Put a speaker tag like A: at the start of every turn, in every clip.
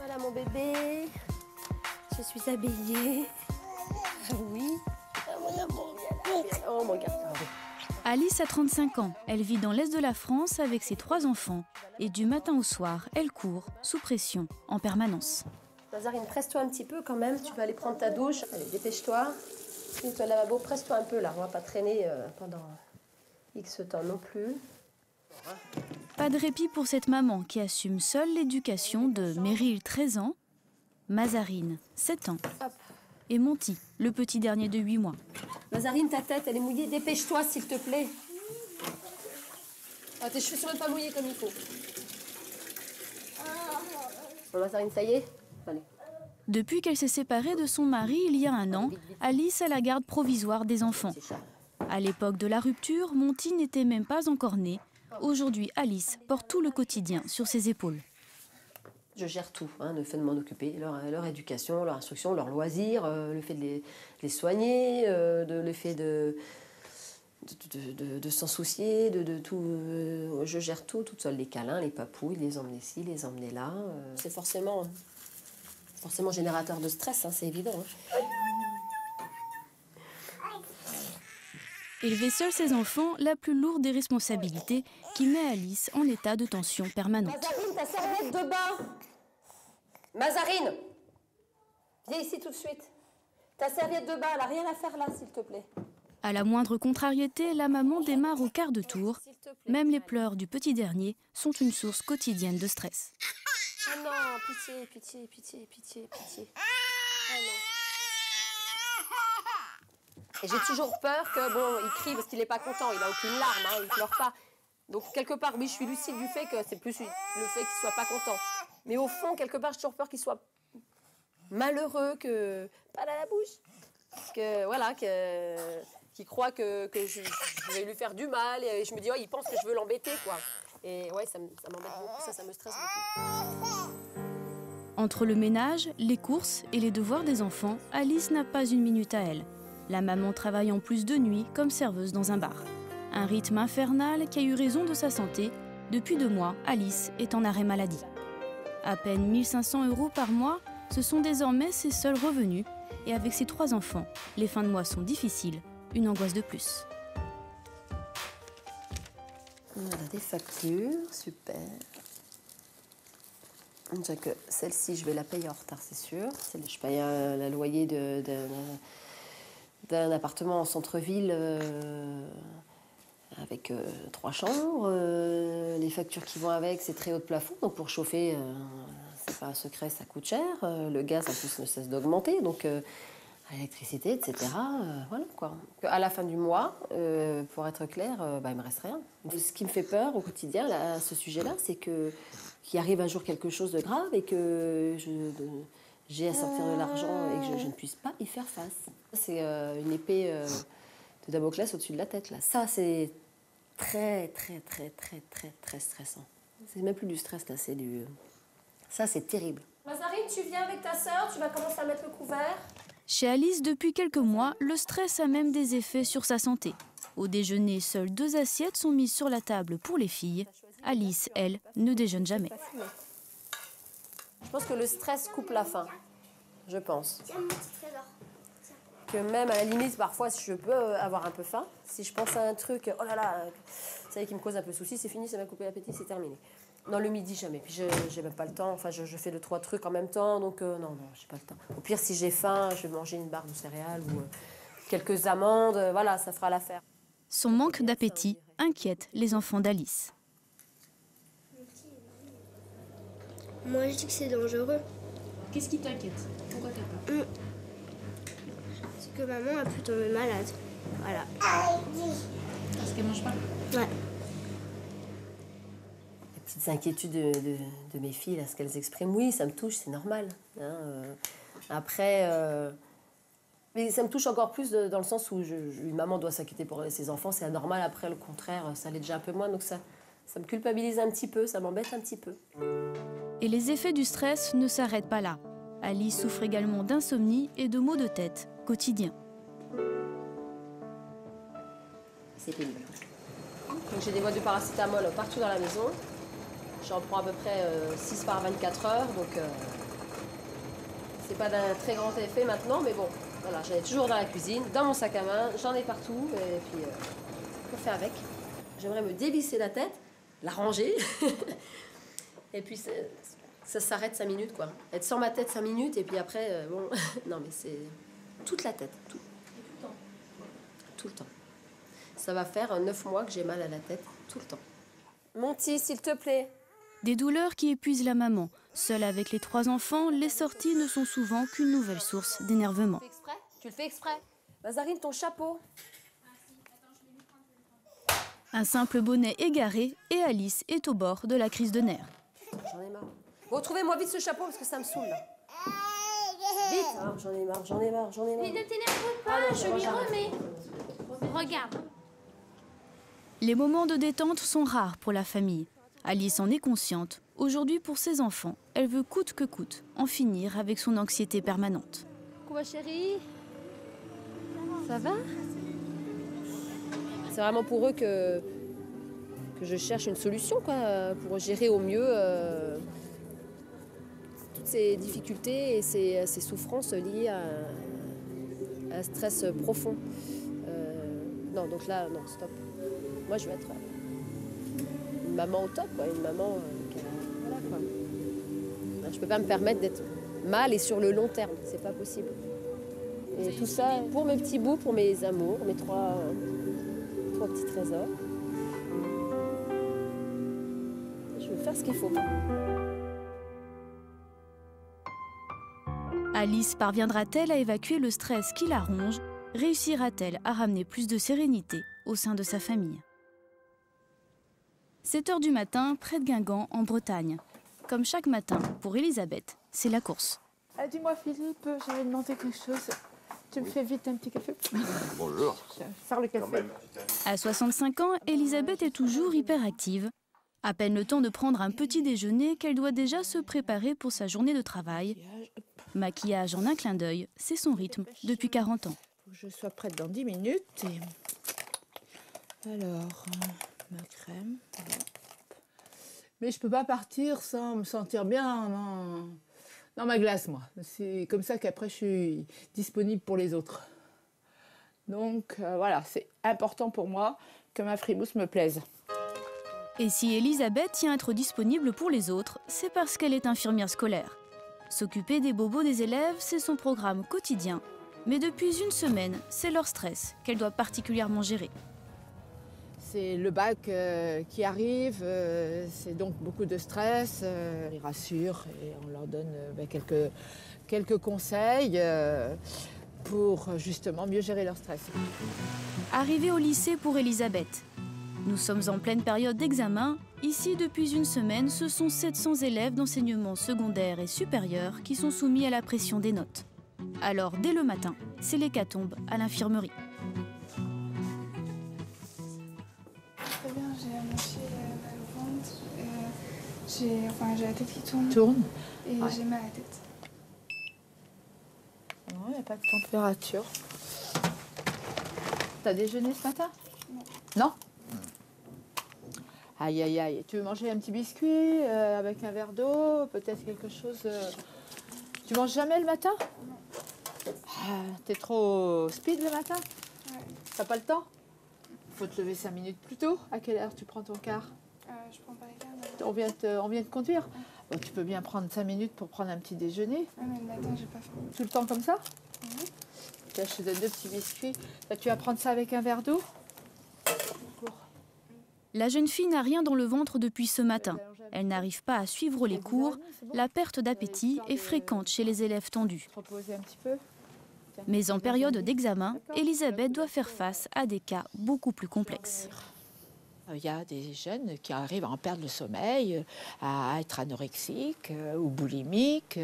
A: Voilà mon bébé, je suis habillée. Oui. Oh mon amour, viens là. Oh mon gars.
B: Alice a 35 ans. Elle vit dans l'est de la France avec ses 3 enfants. Et du matin au soir, elle court, sous pression, en permanence.
A: Mazarine, presse-toi un petit peu quand même. Tu vas aller prendre ta douche. Allez, dépêche-toi. Finis-toi le lavabo, presse-toi un peu là. On va pas traîner pendant X temps non plus.
B: Pas de répit pour cette maman qui assume seule l'éducation de Meryl, 13 ans, Mazarine, 7 ans, et Monty, le petit dernier de 8 mois.
A: Mazarine, ta tête, elle est mouillée. Dépêche-toi, s'il te plaît. Ah, tes cheveux sont même pas mouillés comme il faut. Bon, Mazarine, ça y est? Allez.
B: Depuis qu'elle s'est séparée de son mari il y a 1 an, Alice a la garde provisoire des enfants. À l'époque de la rupture, Monty n'était même pas encore né. Aujourd'hui, Alice porte tout le quotidien sur ses épaules.
A: Je gère tout, le fait de m'en occuper, leur éducation, leur instruction, leurs loisirs, le fait de les soigner, le fait de s'en soucier, de tout. Je gère tout toute seule, les câlins, les papouilles, les emmener ci, les emmener là. C'est forcément générateur de stress, c'est évident.
B: Élever seule ses enfants, la plus lourde des responsabilités qui met Alice en état de tension permanente.
A: Mazarine, ta serviette de bain. Mazarine, viens ici tout de suite. Ta serviette de bain, elle n'a rien à faire là, s'il te plaît.
B: À la moindre contrariété, la maman démarre au quart de tour. Même les pleurs du petit dernier sont une source quotidienne de stress.
A: Oh non, pitié, pitié, pitié, pitié, pitié. Oh non. Et j'ai toujours peur que, il crie parce qu'il n'est pas content, il n'a aucune larme, il ne pleure pas. Donc, quelque part, oui, je suis lucide du fait que c'est plus le fait qu'il ne soit pas content. Mais au fond, quelque part, j'ai toujours peur qu'il soit malheureux, pas dans la bouche. Qu'il croit que je vais lui faire du mal. Et je me dis, il pense que je veux l'embêter, quoi. Et ouais, ça m'embête beaucoup, ça me stresse beaucoup.
B: Entre le ménage, les courses et les devoirs des enfants, Alice n'a pas une minute à elle. La maman travaille en plus de nuit comme serveuse dans un bar. Un rythme infernal qui a eu raison de sa santé. Depuis 2 mois, Alice est en arrêt maladie. À peine 1 500 € par mois, ce sont désormais ses seuls revenus. Et avec ses 3 enfants, les fins de mois sont difficiles. Une angoisse de plus.
A: On a des factures, super. Déjà que celle-ci, je vais la payer en retard, c'est sûr. Je paye le loyer d'un appartement en centre-ville avec 3 chambres. Les factures qui vont avec, c'est très haut de plafond. Donc pour chauffer, c'est pas un secret, ça coûte cher. Le gaz, en plus, ne cesse d'augmenter. Donc l'électricité, etc. Voilà quoi. À la fin du mois, pour être clair, il me reste rien. Ce qui me fait peur au quotidien là, à ce sujet-là, c'est qu'il arrive un jour quelque chose de grave et que j'ai à sortir de l'argent et que je ne puisse pas y faire face. C'est une épée de Damoclès au-dessus de la tête là. Ça, c'est très, très, très, très, très, très stressant. C'est même plus du stress là, c'est du. Ça, c'est terrible. Mazarine, tu viens avec ta sœur, tu vas commencer à mettre le couvert.
B: Chez Alice, depuis quelques mois, le stress a même des effets sur sa santé. Au déjeuner, seules 2 assiettes sont mises sur la table pour les filles. Alice, elle, ne déjeune jamais.
A: Je pense que le stress coupe la faim. Je pense. Que même à la limite, parfois, si je peux avoir un peu faim, si je pense à un truc, oh là là, ça y est, qui me cause un peu de soucis, c'est fini, ça m'a coupé l'appétit, c'est terminé. Non, le midi, jamais. Puis j'ai même pas le temps. Enfin, je fais 2-3 trucs en même temps, donc non, j'ai pas le temps. Au pire, si j'ai faim, je vais manger une barre de céréales ou quelques amandes. Voilà, ça fera l'affaire.
B: Son manque d'appétit inquiète les enfants d'Alice.
C: Moi, je dis que c'est dangereux.
B: Qu'est-ce qui t'inquiète? Pourquoi t'as peur?
C: C'est que maman a pu tomber malade. Voilà.
B: Parce qu'elle mange pas?
C: Ouais.
A: Les petites inquiétudes de mes filles, là, ce qu'elles expriment, oui, ça me touche, c'est normal. Après, mais ça me touche encore plus dans le sens où une maman doit s'inquiéter pour ses enfants, c'est anormal. Après, le contraire, ça l'est déjà un peu moins, donc ça me culpabilise un petit peu, ça m'embête un petit peu.
B: Et les effets du stress ne s'arrêtent pas là. Alice souffre également d'insomnie et de maux de tête quotidiens.
A: C'est pénible. Donc j'ai des boîtes de paracétamol partout dans la maison. J'en prends à peu près 6 par 24 heures, donc C'est pas d'un très grand effet maintenant, mais bon, voilà, j'en ai toujours dans la cuisine, dans mon sac à main, j'en ai partout, et puis on fait avec. J'aimerais me dévisser la tête, la ranger, et puis ça s'arrête 5 minutes, quoi. Être sans ma tête 5 minutes, et puis après, bon, non mais c'est toute la tête, tout. Tout le temps. Ça va faire 9 mois que j'ai mal à la tête, tout le temps. Monty, s'il te plaît.
B: Des douleurs qui épuisent la maman. Seule avec les 3 enfants, les sorties ne sont souvent qu'une nouvelle source d'énervement.
A: Tu le fais exprès. Mazarine, ton chapeau.
B: Un simple bonnet égaré et Alice est au bord de la crise de nerfs.
A: J'en ai marre. Bon, trouvez-moi vite ce chapeau parce que ça me saoule là. Vite. Ah, j'en ai marre.
C: Mais ne t'énerve pas, je m'y remets. Regarde.
B: Les moments de détente sont rares pour la famille. Alice en est consciente. Aujourd'hui, pour ses enfants, elle veut coûte que coûte en finir avec son anxiété permanente.
A: Coucou chérie. Ça va? C'est vraiment pour eux que je cherche une solution, quoi, pour gérer au mieux toutes ces difficultés et ces souffrances liées à un stress profond. Non, donc là, non, stop. Moi, je veux être une maman au top, quoi, une maman voilà, quoi. Je peux pas me permettre d'être mal et sur le long terme, c'est pas possible. Et tout ça pour mes petits bouts, pour mes amours, mes trois petits trésors. Je veux faire ce qu'il faut.
B: Alice parviendra-t-elle à évacuer le stress qui la ronge? Réussira-t-elle à ramener plus de sérénité au sein de sa famille? 7 h du matin, près de Guingamp, en Bretagne. Comme chaque matin, pour Elisabeth, c'est la course.
D: Dis-moi Philippe, j'avais demandé quelque chose. Tu me fais vite un petit café?
E: Bonjour.
D: Je vais faire le café.
B: À 65 ans, Elisabeth est toujours hyperactive. À peine le temps de prendre un petit déjeuner qu'elle doit déjà se préparer pour sa journée de travail. Maquillage en un clin d'œil, c'est son rythme depuis 40 ans.
D: Faut que je sois prête dans 10 minutes. Alors, ma crème. Voilà. Mais je peux pas partir sans me sentir bien dans ma glace, moi. C'est comme ça qu'après je suis disponible pour les autres. Donc voilà, c'est important pour moi que ma frimousse me plaise.
B: Et si Elisabeth tient à être disponible pour les autres, c'est parce qu'elle est infirmière scolaire. S'occuper des bobos des élèves, c'est son programme quotidien. Mais depuis une semaine, c'est leur stress qu'elle doit particulièrement gérer.
D: C'est le bac qui arrive, c'est donc beaucoup de stress. On les rassure et on leur donne quelques conseils pour justement mieux gérer leur stress.
B: Arrivée au lycée pour Elisabeth. Nous sommes en pleine période d'examen. Ici, depuis une semaine, ce sont 700 élèves d'enseignement secondaire et supérieur qui sont soumis à la pression des notes. Alors, dès le matin, c'est l'hécatombe à l'infirmerie.
F: Très bien, j'ai à moitié mal au ventre, j'ai la tête qui tourne et
D: Ouais.
F: j'ai mal à la tête.
D: Non, il n'y a pas de température. T'as déjeuné ce matin? Non. Aïe, aïe, aïe. Tu veux manger un petit biscuit avec un verre d'eau, peut-être quelque chose... Tu manges jamais le matin? Non. T'es trop speed le matin?
F: Ouais.
D: T'as pas le temps? Faut te lever 5 minutes plus tôt. À quelle heure tu prends ton car?
F: Je prends pas les cartes.
D: On vient de conduire. Bon, tu peux bien prendre 5 minutes pour prendre un petit déjeuner.
F: Ah, mais le matin, j'ai pas faim.
D: Tout le temps comme ça? Tiens, je te donne 2 petits biscuits. Là, tu vas prendre ça avec un verre d'eau?
B: La jeune fille n'a rien dans le ventre depuis ce matin. Elle n'arrive pas à suivre les cours. La perte d'appétit est fréquente chez les élèves tendus.
D: Reposer un petit peu.
B: Mais en période d'examen, Elisabeth doit faire face à des cas beaucoup plus complexes.
D: Il y a des jeunes qui arrivent à en perdre le sommeil, à être anorexiques ou boulimiques,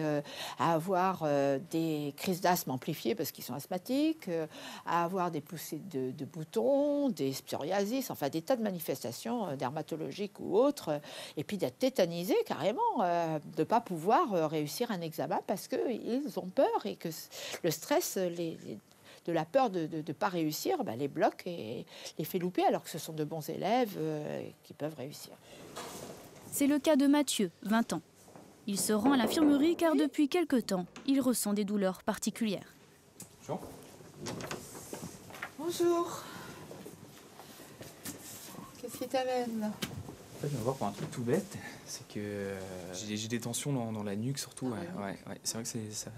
D: à avoir des crises d'asthme amplifiées parce qu'ils sont asthmatiques, à avoir des poussées de boutons, des psoriasis, enfin des tas de manifestations dermatologiques ou autres, et puis d'être tétanisés carrément, de ne pas pouvoir réussir un examen parce qu'ils ont peur et que le stress de la peur de ne pas réussir, les bloque et les fait louper alors que ce sont de bons élèves qui peuvent réussir.
B: C'est le cas de Mathieu, 20 ans. Il se rend à l'infirmerie car depuis quelque temps, il ressent des douleurs particulières.
E: Bonjour.
D: Bonjour. Qu'est-ce qui t'amène là?
E: En fait, je viens voir pour un truc tout bête, c'est que j'ai des tensions dans la nuque surtout. Ouais. C'est vrai que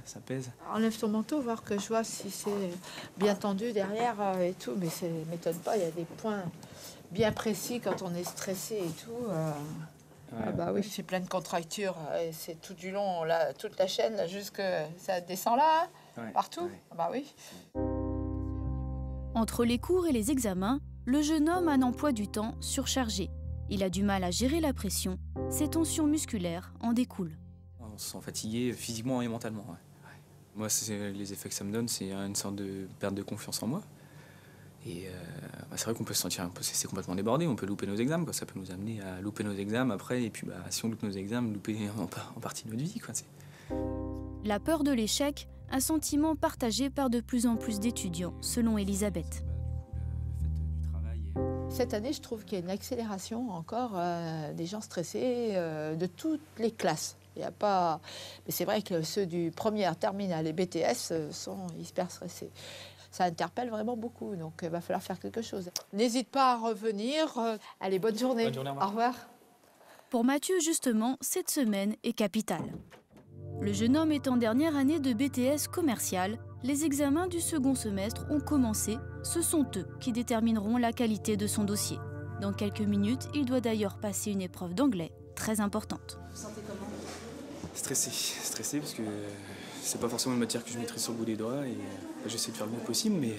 E: ça pèse.
D: Enlève ton manteau, voir que je vois si c'est bien tendu derrière et tout, mais ça ne m'étonne pas, il y a des points bien précis quand on est stressé et tout. Ah bah oui, c'est plein de contractures, et c'est tout du long, là, toute la chaîne, là, jusque ça descend là, partout. Ouais. Ah bah oui.
B: Entre les cours et les examens, le jeune homme a un emploi du temps surchargé. Il a du mal à gérer la pression, ses tensions musculaires en découlent.
E: On se sent fatigué physiquement et mentalement. Ouais. Moi, les effets que ça me donne, c'est une sorte de perte de confiance en moi. Et c'est vrai qu'on peut se sentir un peu, c'est complètement débordé, on peut louper nos examens, quoi. Ça peut nous amener à louper nos examens après, et puis si on loupe nos examens, louper en partie notre vie, quoi.
B: La peur de l'échec, un sentiment partagé par de plus en plus d'étudiants, selon Elisabeth.
D: Cette année, je trouve qu'il y a une accélération encore des gens stressés de toutes les classes. Il y a pas... Mais c'est vrai que ceux du première, terminale et BTS sont hyper stressés. Ça interpelle vraiment beaucoup, donc il va falloir faire quelque chose. N'hésite pas à revenir. Allez, bonne journée.
E: Bonne journée,
D: au revoir.
B: Pour Mathieu, justement, cette semaine est capitale. Le jeune homme est en dernière année de BTS commercial. Les examens du second semestre ont commencé. Ce sont eux qui détermineront la qualité de son dossier. Dans quelques minutes, il doit d'ailleurs passer une épreuve d'anglais très importante.
G: Vous vous sentez comment?
E: Stressé parce que c'est pas forcément une matière que je maîtrise sur le bout des doigts et j'essaie de faire le mieux possible, mais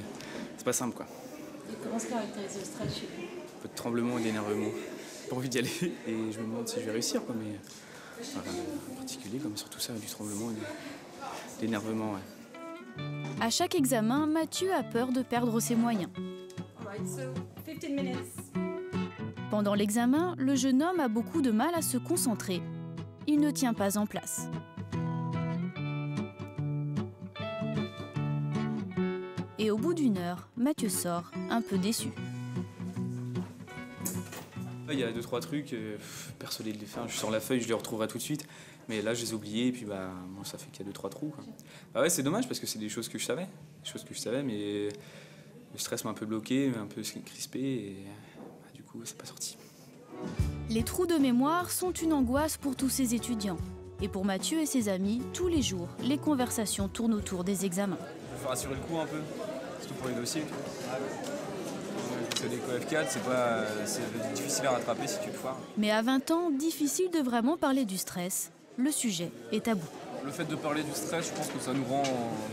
E: c'est pas simple, quoi.
G: Et comment se caractérise le stress chez vous?
E: Un peu de tremblement et d'énervement. Pas envie d'y aller et je me demande si je vais réussir, quoi, mais en particulier comme sur tout ça, du tremblement et d'énervement. Ouais.
B: À chaque examen, Mathieu a peur de perdre ses moyens. Pendant l'examen, le jeune homme a beaucoup de mal à se concentrer. Il ne tient pas en place. Et au bout d'une heure, Mathieu sort un peu déçu.
E: Il y a 2-3 trucs, persuadé de les faire. Je sors la feuille, je les retrouverai tout de suite. Mais là, je les ai oubliés et puis bon, ça fait qu'il y a 2-3 trous, quoi. Ouais, c'est dommage parce que c'est des choses que je savais. Mais le stress m'a un peu bloqué, un peu crispé et du coup, c'est pas sorti.
B: Les trous de mémoire sont une angoisse pour tous ces étudiants. Et pour Mathieu et ses amis, tous les jours, les conversations tournent autour des examens.
H: Il faut rassurer le coup un peu, surtout pour les dossiers. Parce que les COF4, c'est difficile à rattraper si tu te foires.
B: Mais à 20 ans, difficile de vraiment parler du stress. Le sujet est tabou.
H: Le fait de parler du stress, je pense que ça nous rend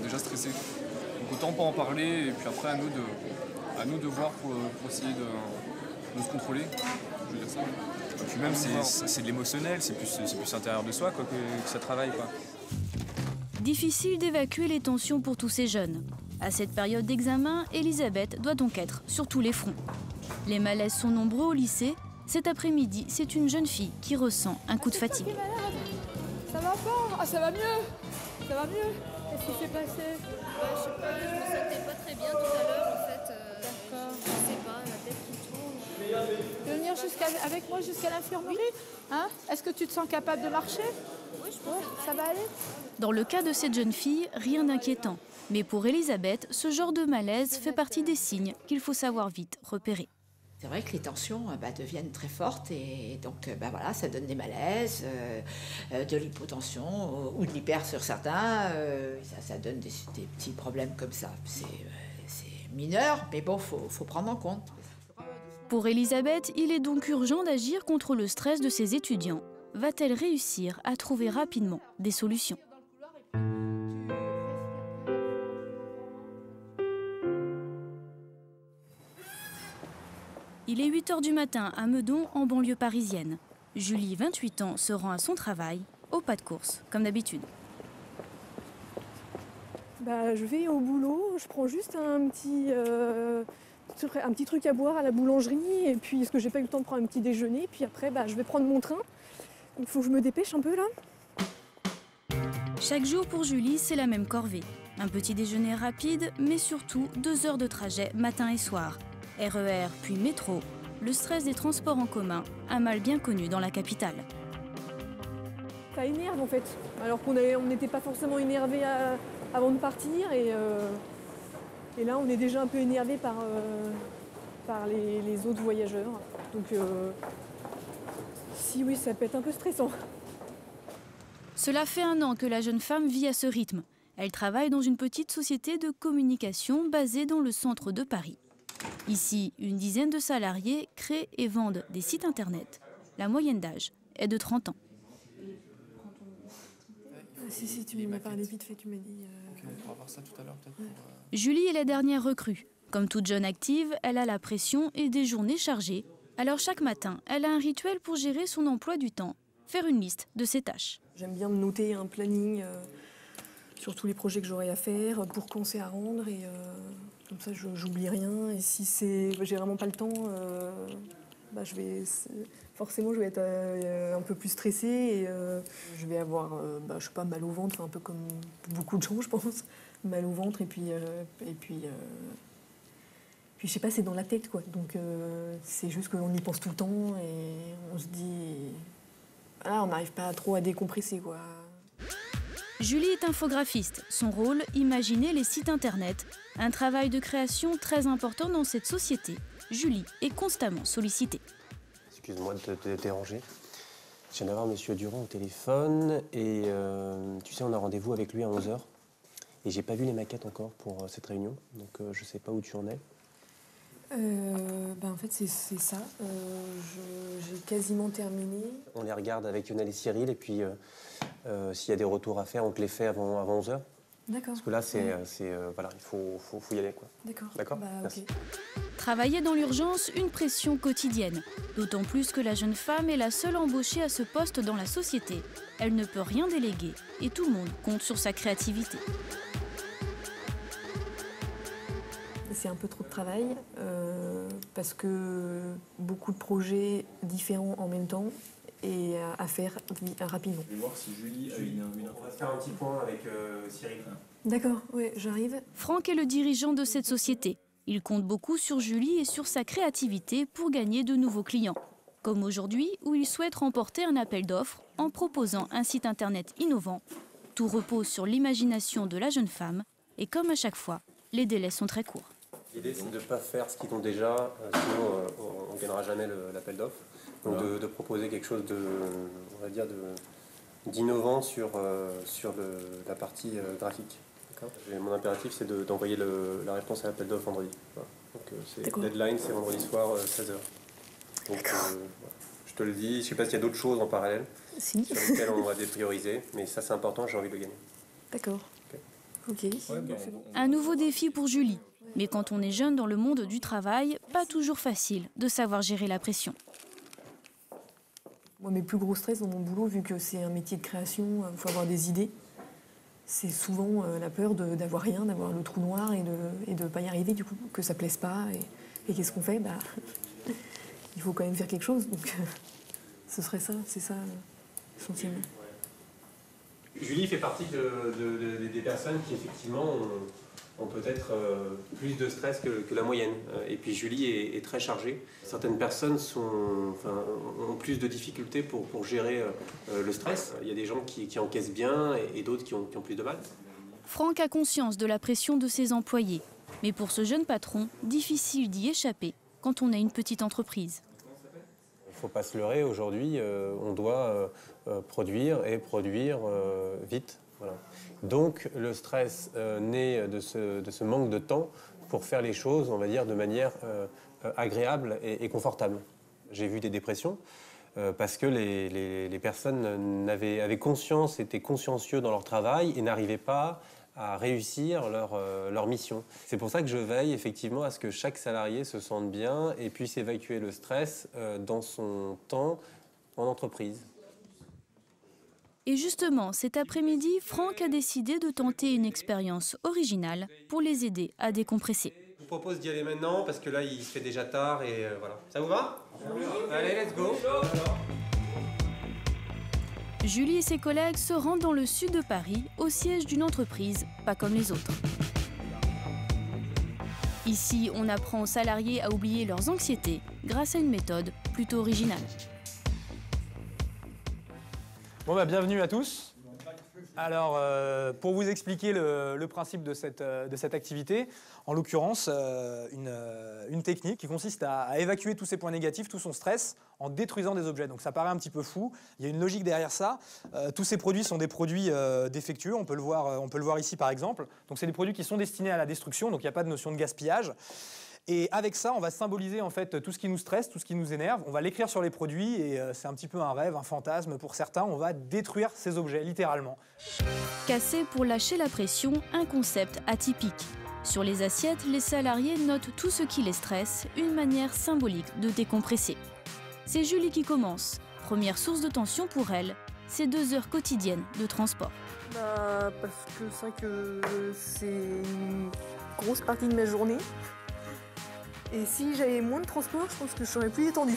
H: déjà stressés. Donc autant pas en parler et puis après à nous de voir pour essayer de se contrôler. Je veux dire ça. Et puis même c'est de l'émotionnel, c'est plus intérieur de soi, quoi, que ça travaille, quoi.
B: Difficile d'évacuer les tensions pour tous ces jeunes. À cette période d'examen, Elisabeth doit donc être sur tous les fronts. Les malaises sont nombreux au lycée. Cet après-midi, c'est une jeune fille qui ressent un coup de fatigue.
F: Ça va pas? Ah, ça va mieux. Ça va mieux. Qu'est-ce qui s'est passé?
I: Je sais pas, je me sentais pas très bien tout à l'heure en fait.
F: D'accord.
I: Je sais pas, la tête qui tourne.
F: Tu veux venir avec moi jusqu'à l'infirmerie? Hein? Est-ce que tu te sens capable de marcher?
I: Oui, je pense
F: ça va aller?
B: Dans le cas de cette jeune fille, rien d'inquiétant. Mais pour Elisabeth, ce genre de malaise fait partie des signes qu'il faut savoir vite repérer.
D: C'est vrai que les tensions deviennent très fortes et donc voilà, ça donne des malaises, de l'hypotension ou de l'hyper sur certains. Ça donne des petits problèmes comme ça. C'est mineur, mais bon, faut prendre en compte.
B: Pour Elisabeth, il est donc urgent d'agir contre le stress de ses étudiants. Va-t-elle réussir à trouver rapidement des solutions ? Il est 8h du matin à Meudon, en banlieue parisienne. Julie, 28 ans, se rend à son travail, au pas de course, comme d'habitude.
J: Je vais au boulot, je prends juste un petit truc à boire à la boulangerie, et puis parce que j'ai pas eu le temps de prendre un petit déjeuner, puis après je vais prendre mon train. Il faut que je me dépêche un peu là.
B: Chaque jour pour Julie, c'est la même corvée. Un petit déjeuner rapide, mais surtout 2 heures de trajet matin et soir. RER puis métro, le stress des transports en commun, un mal bien connu dans la capitale.
J: ça énerve en fait. Alors qu'on n'était pas forcément énervé avant de partir et là on est déjà un peu énervé par les autres voyageurs. Donc si oui, ça peut être un peu stressant.
B: Cela fait 1 an que la jeune femme vit à ce rythme. Elle travaille dans une petite société de communication basée dans le centre de Paris. Ici, une dizaine de salariés créent et vendent des sites internet. La moyenne d'âge est de 30 ans.
J: Si, tu m'as parlé vite fait, tu m'as dit...
H: On pourra voir ça tout à l'heure peut-être.
B: Julie est la dernière recrue. Comme toute jeune active, elle a la pression et des journées chargées. Alors chaque matin, elle a un rituel pour gérer son emploi du temps, faire une liste de ses tâches.
J: J'aime bien me noter un planning sur tous les projets que j'aurai à faire, pour quand c'est à rendre, et comme ça j'oublie rien. Et si j'ai vraiment pas le temps, forcément je vais être un peu plus stressée et je vais avoir je sais pas, mal au ventre, un peu comme beaucoup de gens je pense, mal au ventre et puis je sais pas, c'est dans la tête quoi. Donc c'est juste qu'on y pense tout le temps et on se dit on n'arrive pas trop à décompresser quoi.
B: Julie est infographiste. Son rôle, imaginer les sites internet. Un travail de création très important dans cette société. Julie est constamment sollicitée.
K: Excuse-moi de te déranger. Je viens d'avoir Monsieur Durand au téléphone et tu sais, on a rendez-vous avec lui à 11h. Et j'ai pas vu les maquettes encore pour cette réunion, donc je sais pas où tu en es.
J: En fait, c'est ça. J'ai quasiment terminé.
K: On les regarde avec Lionel et Cyril, et puis s'il y a des retours à faire, on te les fait avant 11h.
J: D'accord.
K: Parce que là, voilà, il faut y aller, quoi.
J: D'accord.
K: D'accord.
J: Merci.
K: Okay.
B: Travailler dans l'urgence, une pression quotidienne. D'autant plus que la jeune femme est la seule embauchée à ce poste dans la société. Elle ne peut rien déléguer et tout le monde compte sur sa créativité.
J: C'est un peu trop de travail parce que beaucoup de projets différents en même temps et à faire rapidement.
K: Je vais voir si Julie a on va se faire un petit point avec Cyril.
J: D'accord, oui, j'arrive.
B: Franck est le dirigeant de cette société. Il compte beaucoup sur Julie et sur sa créativité pour gagner de nouveaux clients. Comme aujourd'hui, où il souhaite remporter un appel d'offres en proposant un site internet innovant. Tout repose sur l'imagination de la jeune femme et comme à chaque fois, les délais sont très courts.
K: L'idée, c'est de ne pas faire ce qu'ils ont déjà, sinon on ne gagnera jamais l'appel d'offres. Donc de proposer quelque chose d'innovant sur la partie graphique. Mon impératif, c'est d'envoyer la réponse à l'appel d'offres vendredi. Voilà. Donc deadline, c'est vendredi soir, 16h. Donc je te le dis, je ne sais pas s'il y a d'autres choses en parallèle sur lesquelles on va déprioriser, mais ça c'est important, j'ai envie de le gagner.
J: D'accord. Ok.
B: Un nouveau défi pour Julie. Mais quand on est jeune dans le monde du travail, pas toujours facile de savoir gérer la pression.
J: Moi, mes plus gros stress dans mon boulot, vu que c'est un métier de création, il faut avoir des idées. C'est souvent la peur d'avoir rien, d'avoir le trou noir et de ne pas y arriver, du coup, que ça ne plaise pas. Et qu'est-ce qu'on fait ? Il faut quand même faire quelque chose. Donc, ce serait ça, c'est ça, essentiellement.
K: Julie fait partie des personnes qui, effectivement, ont peut-être plus de stress que la moyenne. Et puis Julie est très chargée. Certaines personnes ont plus de difficultés pour gérer le stress. Il y a des gens qui encaissent bien et d'autres qui ont plus de mal.
B: Franck a conscience de la pression de ses employés. Mais pour ce jeune patron, difficile d'y échapper quand on a une petite entreprise.
K: Il ne faut pas se leurrer, aujourd'hui, on doit produire vite. Voilà. Donc le stress naît de ce manque de temps pour faire les choses, on va dire, de manière agréable et confortable. J'ai vu des dépressions parce que les personnes avaient conscience, étaient consciencieux dans leur travail et n'arrivaient pas à réussir leur mission. C'est pour ça que je veille effectivement à ce que chaque salarié se sente bien et puisse évacuer le stress dans son temps en entreprise.
B: Et justement, cet après-midi, Franck a décidé de tenter une expérience originale pour les aider à décompresser.
K: Je vous propose d'y aller maintenant parce que là, il se fait déjà tard et voilà. Ça vous va ? Oui. Allez, let's go.
B: Julie et ses collègues se rendent dans le sud de Paris, au siège d'une entreprise, pas comme les autres. Ici, on apprend aux salariés à oublier leurs anxiétés grâce à une méthode plutôt originale.
L: Bon, bah, bienvenue à tous. Alors, pour vous expliquer le principe de cette activité, en l'occurrence, une technique qui consiste à évacuer tous ces points négatifs, tout son stress, en détruisant des objets. Donc ça paraît un petit peu fou, il y a une logique derrière ça. Tous ces produits sont des produits défectueux, on peut le voir ici par exemple. Donc c'est des produits qui sont destinés à la destruction, donc il n'y a pas de notion de gaspillage. Et avec ça, on va symboliser en fait tout ce qui nous stresse, tout ce qui nous énerve. On va l'écrire sur les produits et c'est un petit peu un rêve, un fantasme pour certains. On va détruire ces objets, littéralement.
B: Casser pour lâcher la pression, un concept atypique. Sur les assiettes, les salariés notent tout ce qui les stresse, une manière symbolique de décompresser. C'est Julie qui commence. Première source de tension pour elle, ces 2 heures quotidiennes de transport.
J: Parce que c'est vrai que c'est une grosse partie de ma journée. Et si j'avais moins de transport, je pense que je serais plus détendue.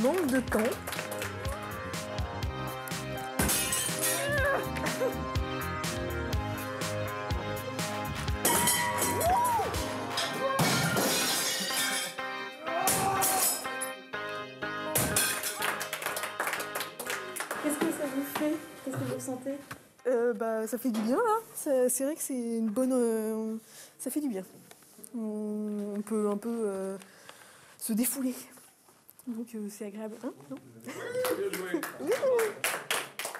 J: Manque de temps.
M: Qu'est-ce que ça vous fait? Qu'est-ce que vous sentez?
J: Ça fait du bien là. C'est vrai que c'est une bonne. Ça fait du bien. On peut un peu se défouler. Donc c'est agréable. Hein, non?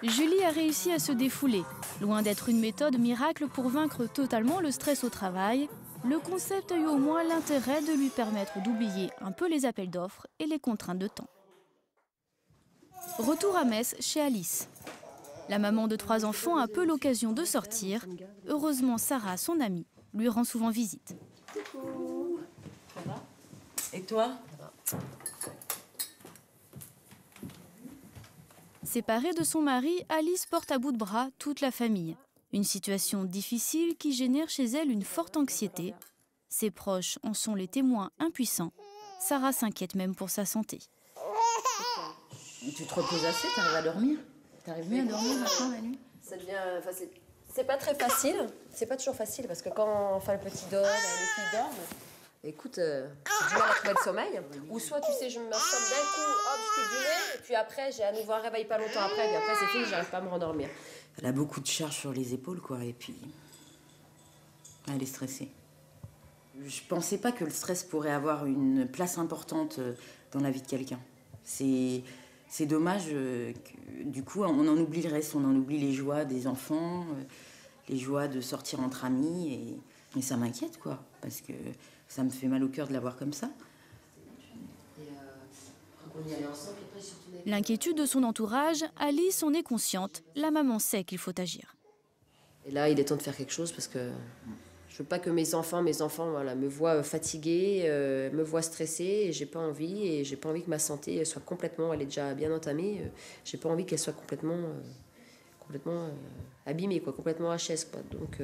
B: Julie a réussi à se défouler. Loin d'être une méthode miracle pour vaincre totalement le stress au travail, le concept a eu au moins l'intérêt de lui permettre d'oublier un peu les appels d'offres et les contraintes de temps. Retour à Metz chez Alice. La maman de 3 enfants a peu l'occasion de sortir. Heureusement, Sarah, son amie, lui rend souvent visite.
M: Coucou. Ça va? Et toi?
B: Séparée de son mari, Alice porte à bout de bras toute la famille. Une situation difficile qui génère chez elle une forte anxiété. Ses proches en sont les témoins impuissants. Sarah s'inquiète même pour sa santé.
M: Tu te reposes assez? T'arrives à dormir? T'arrives mieux à dormir maintenant la nuit?
A: Ça devient... c'est pas très facile. C'est pas toujours facile parce que quand enfin, le petit dort, les filles dorment, écoute, j'ai du mal à trouver le sommeil. Ou soit, tu sais, je me masturbe d'un coup, hop, je fais du nez, et puis après, j'ai à nouveau un réveil pas longtemps après, et puis après, c'est fini, j'arrive pas à me rendormir.
M: Elle a beaucoup de charges sur les épaules, quoi, et puis... elle est stressée. Je pensais pas que le stress pourrait avoir une place importante dans la vie de quelqu'un. C'est dommage que, du coup, on en oublie le reste, on en oublie les joies des enfants, les joies de sortir entre amis, et ça m'inquiète, quoi, parce que ça me fait mal au cœur de la voir comme ça.
B: L'inquiétude de son entourage, Alice en est consciente. La maman sait qu'il faut agir.
A: Et là, il est temps de faire quelque chose parce que je veux pas que mes enfants voilà, me voient fatiguée, me voient stressée, et j'ai pas envie que ma santé soit complètement, elle est déjà bien entamée, j'ai pas envie qu'elle soit complètement abîmée, quoi, complètement HS, quoi. Donc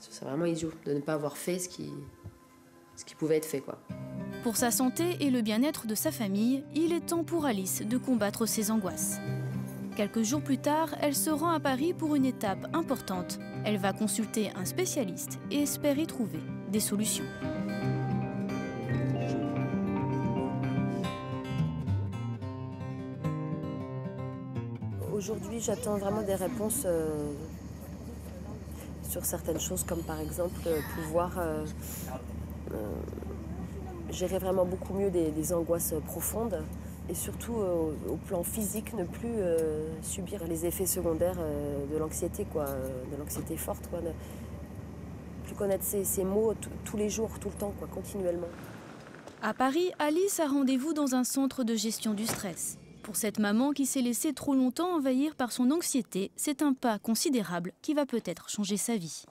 A: c'est vraiment idiot de ne pas avoir fait ce qui pouvait être fait, quoi.
B: Pour sa santé et le bien-être de sa famille, il est temps pour Alice de combattre ses angoisses. Quelques jours plus tard, elle se rend à Paris pour une étape importante. Elle va consulter un spécialiste et espère y trouver des solutions.
A: Aujourd'hui, j'attends vraiment des réponses sur certaines choses, comme par exemple pouvoir gérer vraiment beaucoup mieux des angoisses profondes. Et surtout, au plan physique, ne plus subir les effets secondaires de l'anxiété, quoi, de l'anxiété forte, quoi. Ne plus connaître ces mots tous les jours, tout le temps, quoi, continuellement.
B: À Paris, Alice a rendez-vous dans un centre de gestion du stress. Pour cette maman qui s'est laissée trop longtemps envahir par son anxiété, c'est un pas considérable qui va peut-être changer sa vie.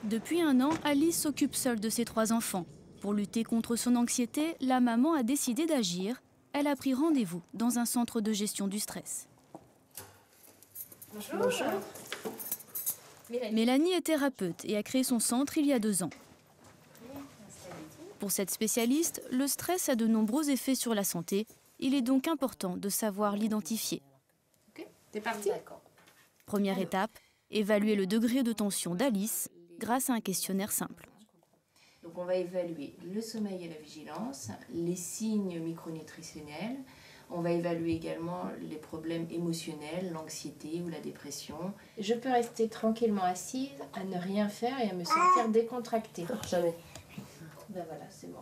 B: Depuis 1 an, Alice s'occupe seule de ses 3 enfants. Pour lutter contre son anxiété, la maman a décidé d'agir. Elle a pris rendez-vous dans un centre de gestion du stress.
A: Bonjour.
B: Mélanie est thérapeute et a créé son centre il y a 2 ans. Pour cette spécialiste, le stress a de nombreux effets sur la santé. Il est donc important de savoir l'identifier.
M: Ok, t'es partie?
A: D'accord.
B: Première étape, évaluer le degré de tension d'Alice grâce à un questionnaire simple.
N: Donc on va évaluer le sommeil et la vigilance, les signes micronutritionnels. On va évaluer également les problèmes émotionnels, l'anxiété ou la dépression. Je peux rester tranquillement assise, à ne rien faire et à me sentir décontractée.
A: Jamais.
N: Ben voilà, c'est bon.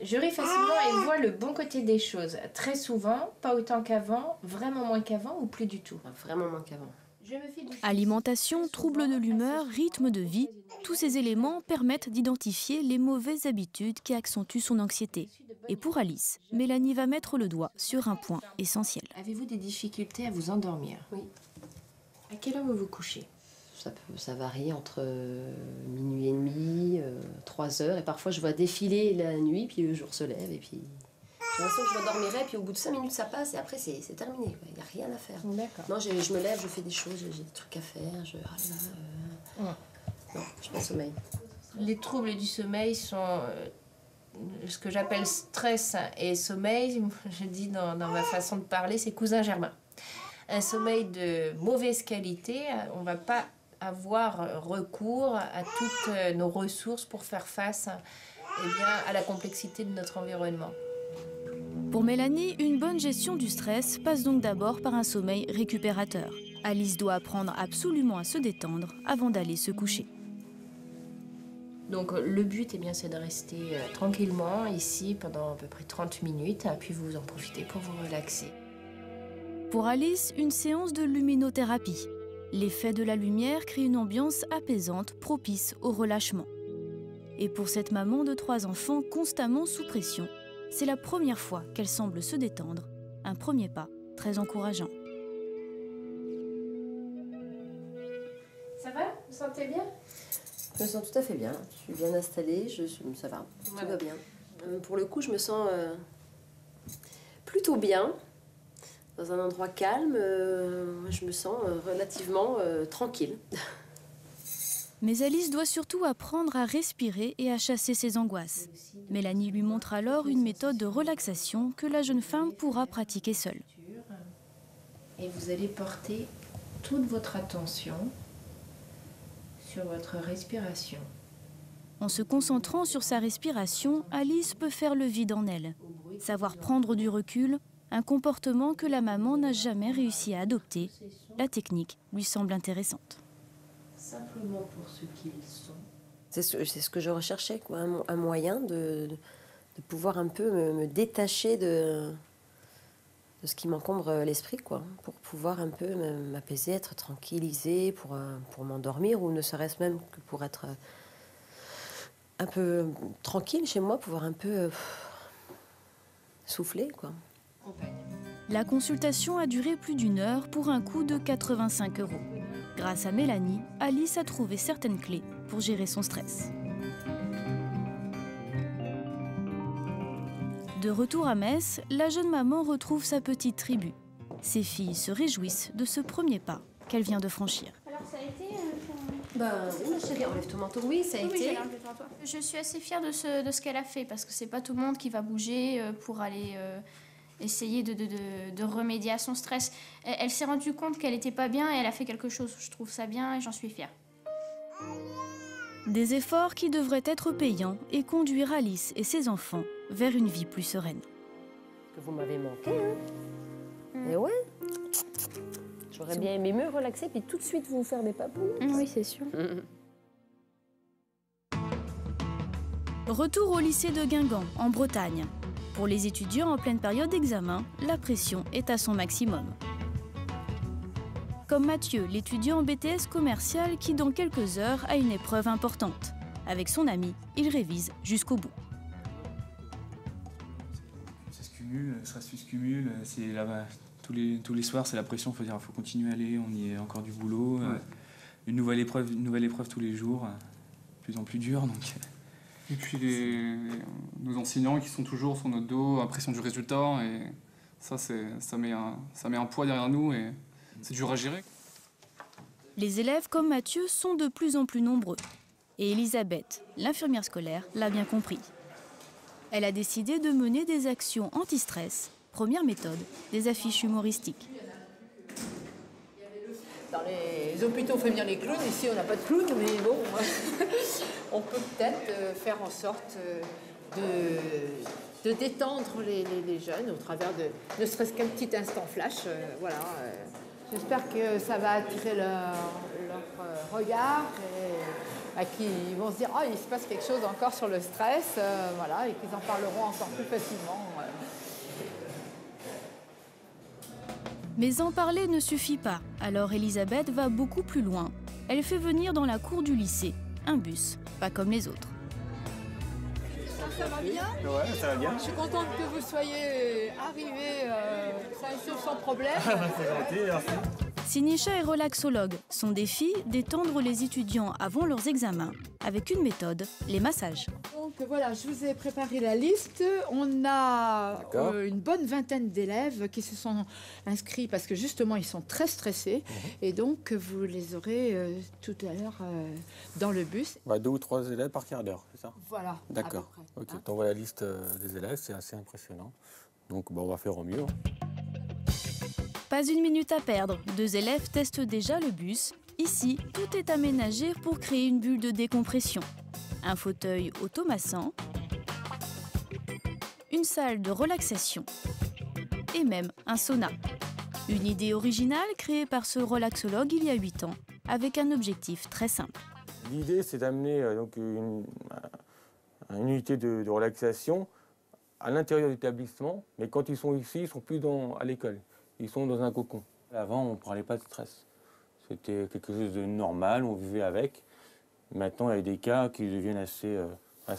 N: Je ris facilement et vois le bon côté des choses. Très souvent, pas autant qu'avant, vraiment moins qu'avant ou plus du tout.
A: Vraiment moins qu'avant.
B: Alimentation, troubles de l'humeur, rythme de vie, tous ces éléments permettent d'identifier les mauvaises habitudes qui accentuent son anxiété. Et pour Alice, Mélanie va mettre le doigt sur un point essentiel.
N: Avez-vous des difficultés à vous endormir?
A: Oui.
N: À quelle heure vous vous couchez?
A: Ça varie entre minuit et demi, 3 heures, et parfois je vois défiler la nuit, puis le jour se lève, et puis j'ai l'impression que je m'endormirai, puis au bout de 5 minutes ça passe, et après c'est terminé, il n'y a rien à faire. Non, je me lève, je fais des choses, j'ai des trucs à faire, non, je pas sommeil.
N: Les troubles du sommeil sont ce que j'appelle stress et sommeil, je dis dans ma façon de parler, c'est cousin germain. Un sommeil de mauvaise qualité, on ne va pas avoir recours à toutes nos ressources pour faire face à la complexité de notre environnement.
B: Pour Mélanie, une bonne gestion du stress passe donc d'abord par un sommeil récupérateur. Alice doit apprendre absolument à se détendre avant d'aller se coucher.
N: Donc le but c'est de rester tranquillement ici pendant à peu près 30 minutes, puis vous en profitez pour vous relaxer.
B: Pour Alice, une séance de luminothérapie. L'effet de la lumière crée une ambiance apaisante, propice au relâchement. Et pour cette maman de 3 enfants constamment sous pression, c'est la première fois qu'elle semble se détendre. Un premier pas très encourageant.
N: Ça va? Vous vous sentez bien?
A: Je me sens tout à fait bien. Je suis bien installée, ça va, tout va bien. Pour le coup, je me sens plutôt bien. Dans un endroit calme, je me sens relativement tranquille.
B: Mais Alice doit surtout apprendre à respirer et à chasser ses angoisses. Mélanie lui montre alors une méthode de relaxation que la jeune femme pourra pratiquer seule.
N: Et vous allez porter toute votre attention sur votre respiration.
B: En se concentrant sur sa respiration, Alice peut faire le vide en elle. Savoir prendre du recul, un comportement que la maman n'a jamais réussi à adopter. La technique lui semble intéressante.
N: Simplement pour ce qu'ils sont.
A: C'est ce que je recherchais, quoi, un moyen de pouvoir un peu me détacher de ce qui m'encombre l'esprit, quoi, pour pouvoir un peu m'apaiser, être tranquillisée, pour m'endormir, ou ne serait-ce même que pour être un peu tranquille chez moi, pouvoir un peu souffler, quoi.
B: La consultation a duré plus d'1 heure pour un coût de 85 €. Grâce à Mélanie, Alice a trouvé certaines clés pour gérer son stress. De retour à Metz, la jeune maman retrouve sa petite tribu. Ses filles se réjouissent de ce premier pas qu'elle vient de franchir.
C: Alors ça a été
A: oui, je te dis, enlève ton manteau. Oui, ça a été.
C: Je suis assez fière de ce qu'elle a fait parce que c'est pas tout le monde qui va bouger pour aller essayer de remédier à son stress. Elle s'est rendue compte qu'elle n'était pas bien et elle a fait quelque chose. Je trouve ça bien et j'en suis fière.
B: Des efforts qui devraient être payants et conduire Alice et ses enfants vers une vie plus sereine.
A: Que vous m'avez manqué, hein. Et ouais. J'aurais bien aimé me relaxer puis tout de suite vous faire des papous.
C: Oui, c'est sûr.
B: Retour au lycée de Guingamp, en Bretagne. Pour les étudiants en pleine période d'examen, la pression est à son maximum. Comme Mathieu, l'étudiant en BTS commercial qui, dans quelques heures, a une épreuve importante. Avec son ami, il révise jusqu'au bout.
E: Ça se cumule, le stress se cumule, c'est là-bas. Tous les soirs, c'est la pression, il faut continuer à aller, on y a encore du boulot. Ouais. Une nouvelle épreuve tous les jours, de plus en plus dure. Donc.
H: Et puis nos enseignants qui sont toujours sur notre dos, à pression du résultat, et ça met un poids derrière nous et c'est dur à gérer.
B: Les élèves comme Mathieu sont de plus en plus nombreux. Et Elisabeth, l'infirmière scolaire, l'a bien compris. Elle a décidé de mener des actions anti-stress. Première méthode, des affiches humoristiques.
D: Dans les hôpitaux, on fait venir les clowns. Ici, on n'a pas de clowns, mais bon, on peut peut-être faire en sorte de détendre les jeunes au travers de ne serait-ce qu'un petit instant flash. Voilà. J'espère que ça va attirer leur regard et qu'ils vont se dire « Oh, il se passe quelque chose encore sur le stress voilà, et qu'ils en parleront encore plus facilement.
B: Mais en parler ne suffit pas, alors Elisabeth va beaucoup plus loin. Elle fait venir dans la cour du lycée un bus, pas comme les autres.
F: Ça va bien?
O: Ouais, ça va bien.
F: Je suis contente que vous soyez arrivés sains et saufs sans problème.
O: C'est gentil, merci.
B: Sinisha est relaxologue. Son défi, d'étendre les étudiants avant leurs examens, avec une méthode, les massages.
F: Donc voilà, je vous ai préparé la liste. On a une bonne vingtaine d'élèves qui se sont inscrits parce que justement ils sont très stressés. Et donc vous les aurez tout à l'heure dans le bus.
O: 2 ou 3 élèves par quart d'heure, c'est ça?
F: Voilà.
O: D'accord. Ok. Hein? Donc voilà la liste des élèves, c'est assez impressionnant. Donc on va faire au mieux.
B: Pas une minute à perdre, 2 élèves testent déjà le bus. Ici, tout est aménagé pour créer une bulle de décompression. Un fauteuil automassant, une salle de relaxation et même un sauna. Une idée originale créée par ce relaxologue il y a 8 ans, avec un objectif très simple.
O: L'idée, c'est d'amener une unité de relaxation à l'intérieur de l'établissement, mais quand ils sont ici, ils ne sont plus à l'école. Ils sont dans un cocon. Avant, on ne parlait pas de stress. C'était quelque chose de normal, on vivait avec. Maintenant, il y a des cas qui deviennent assez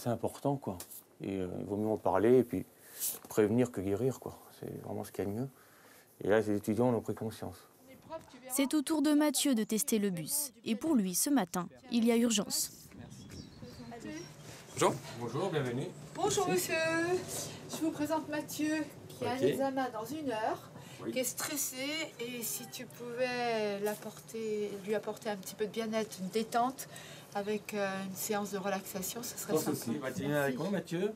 O: importants, quoi. Et il vaut mieux en parler et puis prévenir que guérir, quoi. C'est vraiment ce qu'il y a de mieux. Et là, ces étudiants en ont pris conscience.
B: C'est au tour de Mathieu de tester le bus. Et pour lui, ce matin, il y a urgence.
E: Bonjour.
O: Bonjour, bienvenue.
F: Bonjour monsieur. Je vous présente Mathieu qui a un examen dans 1 heure. Qui est stressé, et si tu pouvais lui apporter un petit peu de bien-être, une détente, avec une séance de relaxation, ce serait sympa.
O: Avec moi, Mathieu.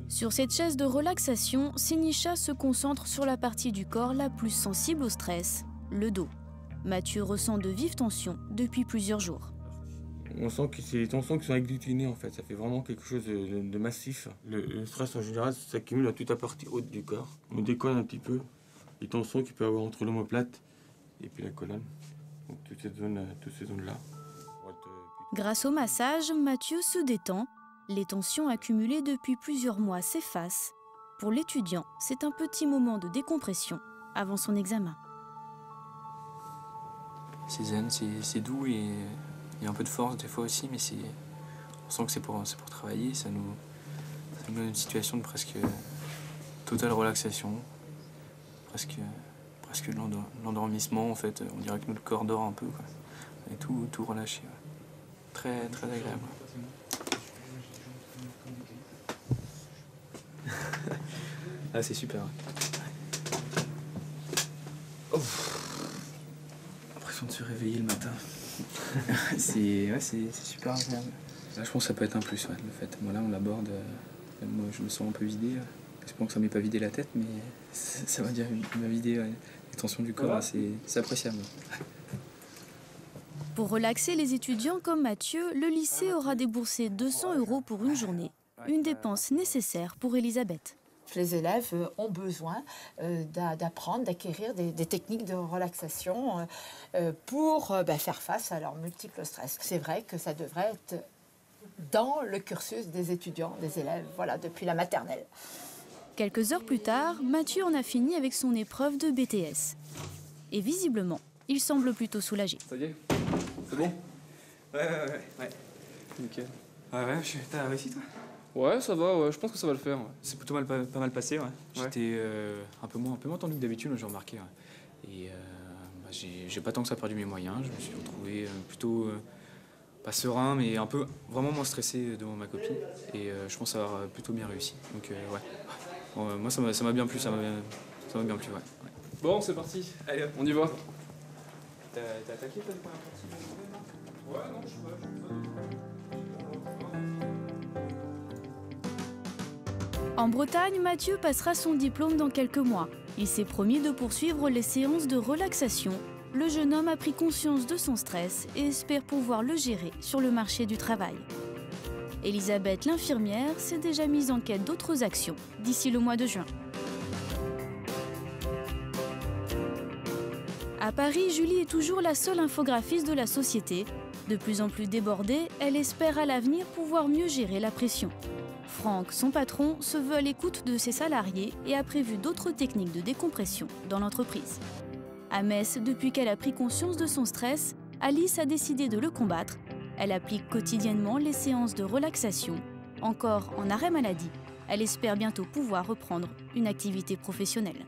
B: Sur cette chaise de relaxation, Sinisha se concentre sur la partie du corps la plus sensible au stress, le dos. Mathieu ressent de vives tensions depuis plusieurs jours.
O: On sent que c'est les tensions qui sont agglutinées, en fait. Ça fait vraiment quelque chose de massif. Le stress, en général, s'accumule à toute la partie haute du corps. On décolle un petit peu les tensions qu'il peut y avoir entre l'omoplate et puis la colonne. Donc toutes ces zones-là.
B: Grâce au massage, Mathieu se détend. Les tensions accumulées depuis plusieurs mois s'effacent. Pour l'étudiant, c'est un petit moment de décompression avant son examen.
E: C'est zen, c'est doux et... Il y a un peu de force des fois aussi, mais on sent que c'est pour travailler. Ça nous donne une situation de presque totale relaxation, presque de l'endormissement en fait. On dirait que notre corps dort un peu, quoi. Et tout relâché. Ouais. Très, très agréable. Ah, c'est super. Ouais. L'impression de se réveiller le matin. c'est super agréable. Là, je pense que ça peut être un plus, ouais, le fait. Moi, là, on l'aborde. Moi, je me sens un peu vidé. J'espère que ça ne m'est pas vidé la tête, mais ça va dire qu'il m'a vidé les tensions du corps. C'est appréciable.
B: Pour relaxer les étudiants comme Mathieu, le lycée aura déboursé 200 € pour une journée. Une dépense nécessaire pour Elisabeth.
F: Les élèves ont besoin d'apprendre, d'acquérir des techniques de relaxation pour faire face à leurs multiples stress. C'est vrai que ça devrait être dans le cursus des étudiants, des élèves, voilà, depuis la maternelle.
B: Quelques heures plus tard, Mathieu en a fini avec son épreuve de BTS. Et visiblement, il semble plutôt soulagé.
E: Ça y est? C'est bon? Ouais. Nickel. Ouais, t'as réussi toi? Ouais, ça va, ouais, je pense que ça va le faire. Ouais. C'est plutôt pas mal passé, ouais. J'étais un peu moins tendu que d'habitude, j'ai remarqué. Ouais. Et j'ai pas tant que ça perdu mes moyens, je me suis retrouvé plutôt, pas serein, mais un peu vraiment moins stressé devant ma copie. Et je pense avoir plutôt bien réussi. Donc ouais. Bon, moi ça m'a bien plu, ça m'a bien plu, ouais. Bon, c'est parti, allez, on y va. T'as attaqué toi les premières parties? Ouais, non, je sais pas.
B: En Bretagne, Mathieu passera son diplôme dans quelques mois. Il s'est promis de poursuivre les séances de relaxation le jeune homme a pris conscience de son stress et espère pouvoir le gérer sur le marché du travail. Elisabeth, l'infirmière, s'est déjà mise en quête d'autres actions d'ici le mois de juin. À Paris, Julie est toujours la seule infographiste de la société. De plus en plus débordée, elle espère à l'avenir pouvoir mieux gérer la pression. Franck, son patron, se veut à l'écoute de ses salariés et a prévu d'autres techniques de décompression dans l'entreprise. À Metz, depuis qu'elle a pris conscience de son stress, Alice a décidé de le combattre. Elle applique quotidiennement les séances de relaxation. Encore en arrêt maladie, elle espère bientôt pouvoir reprendre une activité professionnelle.